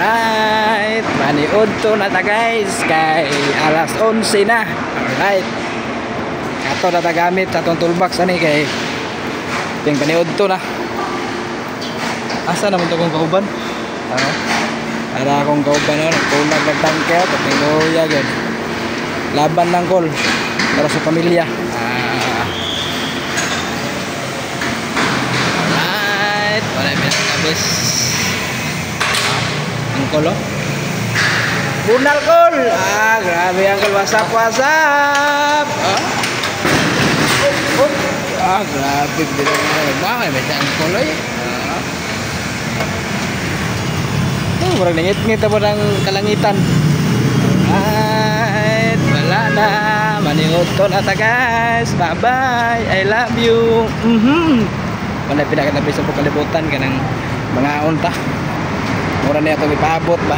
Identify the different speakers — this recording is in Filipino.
Speaker 1: Alright, maniud to na ta guys kay alas 11 na. Alright, ato na ta gamit sa atong toolbox ani kay ting paniud to na. Asa naman to kong kauban? Ara akong kauban no, nagpunag nagtangke at tinuya gyud. Laban lang kol para sa pamilya. Alright, wala pinakabis. Angkol oh. Bunal kol. Grabe angkol, WhatsApp. Grabe bilang bakay may angkol eh. Murag nangit-ngit mo ng kalangitan. Alright, wala na. Maniud to na ta guys. Bye bye. I love you. Wala pinakatabi sa kalibutan kanang mga unta. Mura niya itong ipaabot ba?